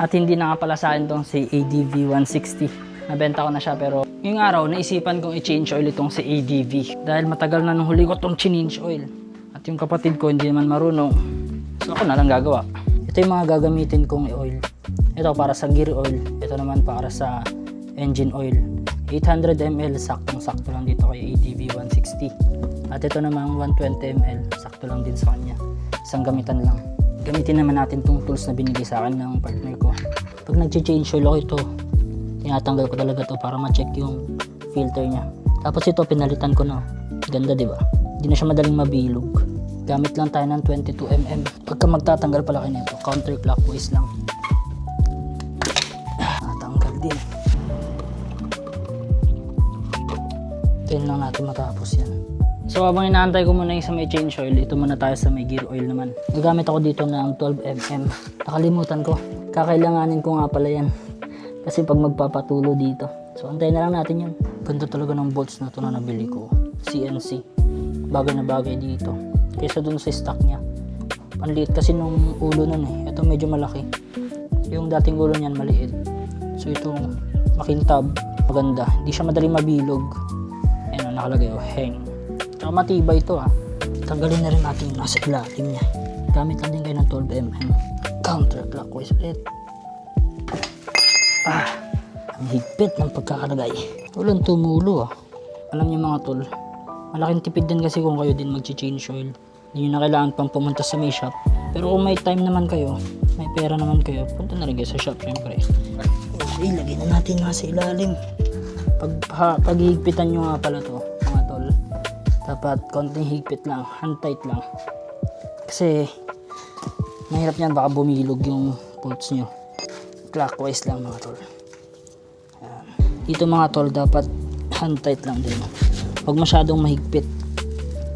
At hindi na nga pala sa akin tong si ADV 160. Nabenta ko na siya pero ngayong araw naisipan kong i-change oil itong si ADV. Dahil matagal na nung huli ko itong change oil. At yung kapatid ko hindi naman marunong. So ako na lang gagawa. Ito yung mga gagamitin kong oil. Ito para sa gear oil. Ito naman para sa engine oil. 800 ml, saktong-sakto lang dito kay ADV 160. At ito namang 120 ml, sakto lang din sa kanya. Isang gamitan lang. Gamitin naman natin itong tools na binigay sa akin ng partner ko. Pag nag-change oil ako ito, tinatanggal ko talaga to para ma-check yung filter niya. Tapos ito pinalitan ko na. Ganda, di ba? Hindi na siya madaling mabilog. Gamit lang tayo ng 22 mm. Pagka magtatanggal pala kayo nito, counterclockwise lang. Natanggal din. Tayin lang natin matapos yan. So habang inaantay ko muna yung sa may change oil, ito muna tayo sa may gear oil naman. Gagamit ako dito ng 12 mm. Nakalimutan ko. Kakailanganin ko nga pala yan. Kasi pag magpapatulo dito. So antayin na lang natin yan. Ganda talaga ng bolts na ito na nabili ko. CNC. Bagay na bagay dito. Kaysa dun sa stock niya. Panliit kasi nung ulo nun eh. Ito medyo malaki. Yung dating ulo niyan maliit. So itong makintab. Maganda. Hindi siya madaling mabilog. Ayan o, nakalagay o. Hang. Tsaka matibay ito ha. Tanggalin na rin natin yung nasa ilalim niya. Gamit lang din kayo ng 12 mm. Counterclockwise ulit. Ang higpit ng pagkakalagay. Walang tumulo ah. Alam niyo mga tol, malaking tipid din kasi kung kayo din mag-change oil. Hindi nyo na kailangan pang pumunta sa may shop. Pero kung may time naman kayo, may pera naman kayo, punta na rin kayo sa shop syempre. Okay, lagay na natin nga sa ilalim. Pag higpitan nyo nga pala to mga tol, dapat konting higpit lang, hand tight lang. Kasi mahirap yan, baka bumilog yung bolts nyo. Clockwise lang mga tol. Ayan. Dito mga tol dapat hand tight lang din. Huwag masyadong mahigpit.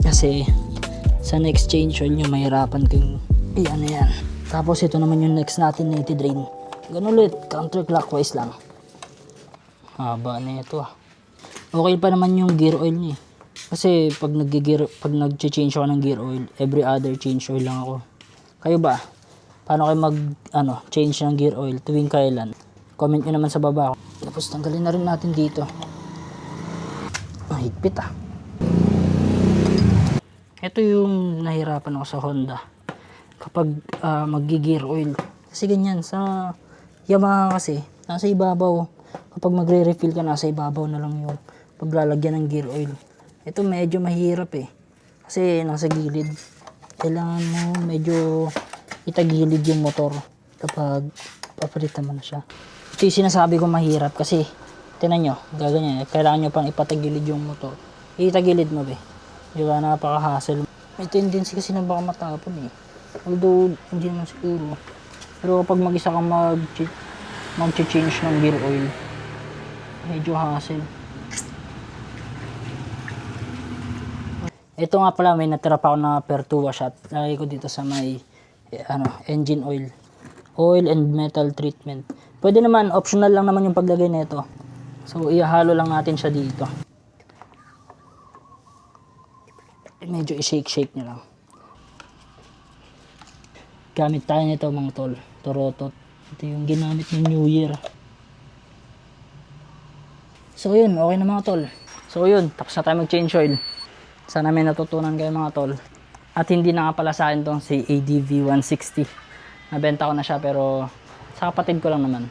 Kasi sa next change oil nyo mahirapan kayong yan. Tapos ito naman yung next natin na iti-drain. Ganun ulit, counterclockwise lang. Haba na ito ah. Okay pa naman yung gear oil niya. Kasi pag nag-change ako ng gear oil, every other change oil lang ako. Kayo ba? Paano kayo change ng gear oil tuwing kailan? Comment nyo naman sa baba. Tapos tanggalin na rin natin dito. Higpit ah. Ito yung nahirapan ako sa Honda. Kapag mag-gear oil. Kasi ganyan sa Yamaha kasi, nasa ibabaw. Kapag magre-refill ka, nasa ibabaw na lang yung paglalagyan ng gear oil. Ito medyo mahirap eh. Kasi nasa gilid. Kailangan mo medyo itagilid yung motor kapag papalitan mo na siya. Ito yung sinasabi ko mahirap kasi tinan nyo, gaganyan. Kailangan nyo pang ipatagilid yung motor. Itagilid mo ba? Diba, napaka-hassle. May tendency kasi na baka matapon eh. Although, hindi naman siguro. Pero kapag mag-isa kang mag-change ng gear oil, medyo hassle. Ito nga pala, may natira pa ako na Pertua shot. Lagay ko dito sa may engine oil. Oil and metal treatment. Pwede naman, optional lang naman yung paglagay nito. So, ihalo lang natin siya dito. Medyo i-shake nyo lang. Gamit tayo nito mga tol. Torotot. Ito yung ginamit ng New Year. So, yun. Okay na mga tol. So, yun. Tapos na tayo mag-change oil. Sana may natutunan kayo mga tol. At hindi na nga pala sa akin tong si ADV 160. Nabenta ko na siya pero sa kapatid ko lang naman.